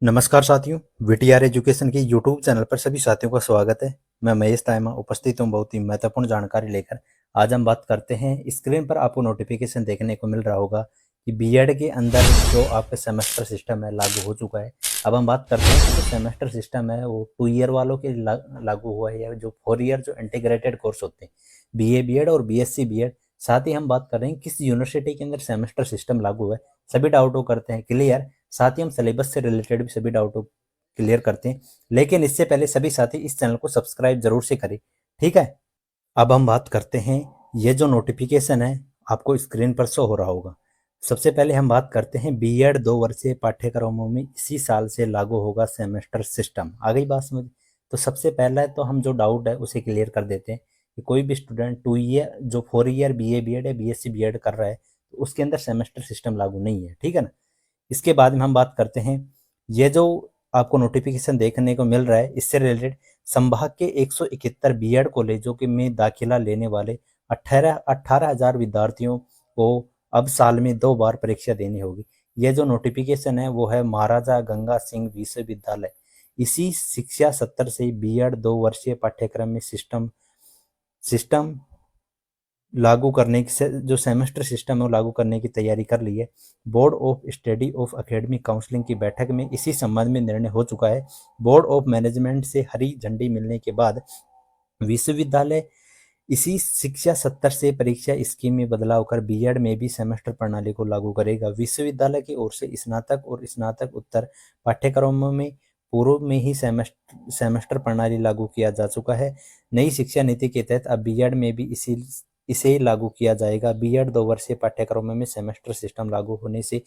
नमस्कार साथियों, VTR education के यूट्यूब चैनल पर सभी साथियों का स्वागत है। मैं महेश तायमा उपस्थित हूँ बहुत ही महत्वपूर्ण जानकारी लेकर। आज हम बात करते हैं, स्क्रीन पर आपको नोटिफिकेशन देखने को मिल रहा होगा कि बीएड के अंदर जो आपका सेमेस्टर सिस्टम है लागू हो चुका है। अब हम बात करते हैं कि जो सेमेस्टर सिस्टम है वो 2 ईयर वालों के लागू हुआ है या जो 4 ईयर जो इंटीग्रेटेड कोर्स होते हैं, बीए बीएड और बीएससी बीएड। साथ ही हम बात कर रहे हैं किस यूनिवर्सिटी के अंदर सेमेस्टर सिस्टम लागू है। सभी डाउटों करते हैं क्लियर। साथ ही हम सिलेबस से रिलेटेड भी सभी डाउटों क्लियर करते हैं। लेकिन इससे पहले सभी साथी इस चैनल को सब्सक्राइब जरूर से करें, ठीक है। अब हम बात करते हैं, ये जो नोटिफिकेशन है आपको स्क्रीन पर शो हो रहा होगा। सबसे पहले हम बात करते हैं, बीएड 2 वर्षीय पाठ्यक्रमों में इसी साल से लागू होगा सेमेस्टर सिस्टम। आ गई बात समझ। तो सबसे पहला तो हम जो डाउट है उसे क्लियर कर देते हैं कि कोई भी स्टूडेंट 2 ईयर जो 4 ईयर बीए बीएड या बीएससी बीएड कर रहा है तो उसके अंदर सेमेस्टर सिस्टम लागू नहीं है, ठीक है ना। इसके बाद में हम बात करते हैं, ये जो आपको नोटिफिकेशन देखने को मिल रहा है इससे रिलेटेड संभाग के 171 बीएड कॉलेजों के में दाखिला लेने वाले 18,000 विद्यार्थियों को अब साल में 2 बार परीक्षा देनी होगी। यह जो नोटिफिकेशन है वो है महाराजा गंगा सिंह विश्वविद्यालय। इसी शिक्षा सत्र से बीएड 2 वर्षीय पाठ्यक्रम में सिस्टम सिस्टम लागू करने की जो सेमेस्टर सिस्टम है वो लागू करने की तैयारी कर ली है। Board of study of academic counselling की बैठक में इसी संबंध में निर्णय हो चुका है। बोर्ड ऑफ मैनेजमेंट से हरी झंडी मिलने के बाद विश्वविद्यालय इसी शिक्षा सत्र से परीक्षा स्कीम में बदलाव कर बीएड में भी सेमेस्टर प्रणाली को लागू करेगा। विश्वविद्यालय की ओर से स्नातक और स्नातक उत्तर पाठ्यक्रमों में पूर्व में ही सेमेस्टर प्रणाली लागू किया जा चुका है। नई शिक्षा नीति के तहत अब बीएड में भी इसे लागू किया जाएगा। बीएड 2 वर्षीय पाठ्यक्रमों में सेमेस्टर सिस्टम लागू होने से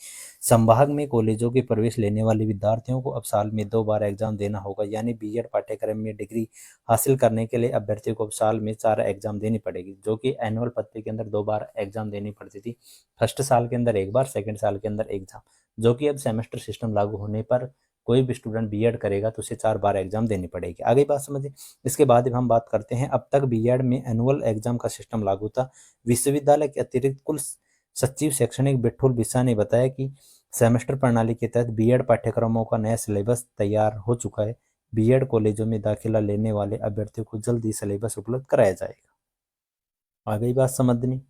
संभाग में कॉलेजों के प्रवेश लेने वाले विद्यार्थियों को अब साल में 2 बार एग्जाम देना होगा। यानी बीएड पाठ्यक्रम में डिग्री हासिल करने के लिए अभ्यर्थियों को अब साल में 4 एग्जाम देनी पड़ेगी, जो कि एनुअल पत्ते के अंदर 2 बार एग्जाम देनी पड़ती थी। फर्स्ट साल के अंदर 1 बार, सेकेंड साल के अंदर एग्जाम, जो कि अब सेमेस्टर सिस्टम लागू होने पर कोई भी स्टूडेंट बीएड करेगा तो उसे 4 बार एग्जाम देनी पड़ेगी। आगे बात समझिए। इसके बाद हम बात करते हैं, अब तक बीएड में एनुअल एग्जाम का सिस्टम लागू था। विश्वविद्यालय के अतिरिक्त कुल सचिव शैक्षणिक बिट्ठुल बिस्सा ने बताया कि सेमेस्टर प्रणाली के तहत बीएड पाठ्यक्रमों का नया सिलेबस तैयार हो चुका है। बीएड कॉलेजों में दाखिला लेने वाले अभ्यर्थियों को जल्द ही सिलेबस उपलब्ध कराया जाएगा। आ गई बात समझ में।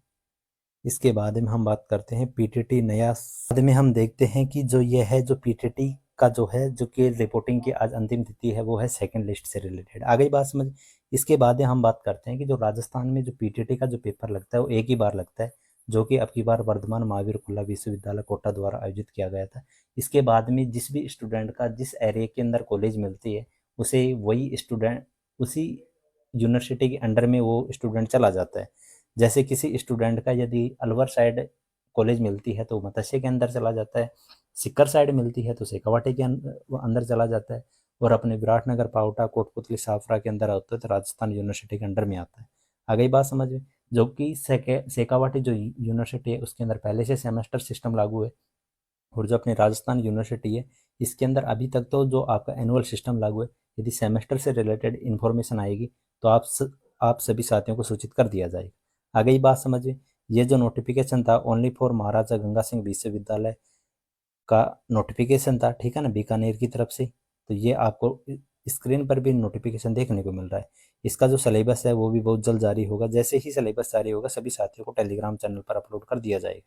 इसके बाद में हम बात करते हैं पीटीटी नया। बाद में हम देखते हैं कि जो ये है जो पीटीटी का जो है जो कि रिपोर्टिंग की आज अंतिम तिथि है वो है सेकंड लिस्ट से रिलेटेड। आ गई बात समझ। इसके बाद हम बात करते हैं कि जो राजस्थान में जो पीटीटी का जो पेपर लगता है वो एक ही बार लगता है, जो कि अब की बार वर्धमान महावीर खुल्ला विश्वविद्यालय कोटा द्वारा आयोजित किया गया था। इसके बाद में जिस भी स्टूडेंट का जिस एरिया के अंदर कॉलेज मिलती है उसे वही स्टूडेंट उसी यूनिवर्सिटी के अंडर में वो स्टूडेंट चला जाता है। जैसे किसी स्टूडेंट का यदि अलवर साइड कॉलेज मिलती है तो मत्स्य के अंदर चला जाता है, सिक्कर साइड मिलती है तो शेखावाटी के अंदर चला जाता है, और अपने विराटनगर पावटा कोटपुतली साफरा के अंदर आता है तो राजस्थान यूनिवर्सिटी के अंडर में आता है। आ गई बात समझ में। जो कि शेखावाटी जो यूनिवर्सिटी है उसके अंदर पहले से सेमेस्टर सिस्टम लागू है, और जो अपनी राजस्थान यूनिवर्सिटी है इसके अंदर अभी तक तो जो आपका एनुअल सिस्टम लागू है। यदि सेमेस्टर से रिलेटेड इन्फॉर्मेशन आएगी तो आप सभी साथियों को सूचित कर दिया जाएगा। आ गई बात समझ में। ये जो नोटिफिकेशन था ओनली फॉर महाराजा गंगा सिंह विश्वविद्यालय का नोटिफिकेशन था, ठीक है ना, बीकानेर की तरफ से। तो ये आपको स्क्रीन पर भी नोटिफिकेशन देखने को मिल रहा है। इसका जो सिलेबस है वो भी बहुत जल्द जारी होगा। जैसे ही सिलेबस जारी होगा सभी साथियों को टेलीग्राम चैनल पर अपलोड कर दिया जाएगा,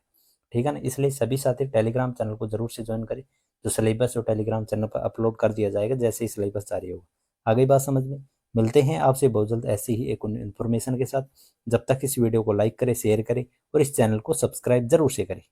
ठीक है ना। इसलिए सभी साथी टेलीग्राम चैनल को जरूर से ज्वाइन करें। जो सिलेबस जो टेलीग्राम चैनल पर अपलोड कर दिया जाएगा जैसे ही सिलेबस जारी होगा। आ गई बात समझ में। मिलते हैं आपसे बहुत जल्द ऐसी ही एक इन्फॉर्मेशन के साथ। जब तक इस वीडियो को लाइक करें, शेयर करें और इस चैनल को सब्सक्राइब जरूर से करें।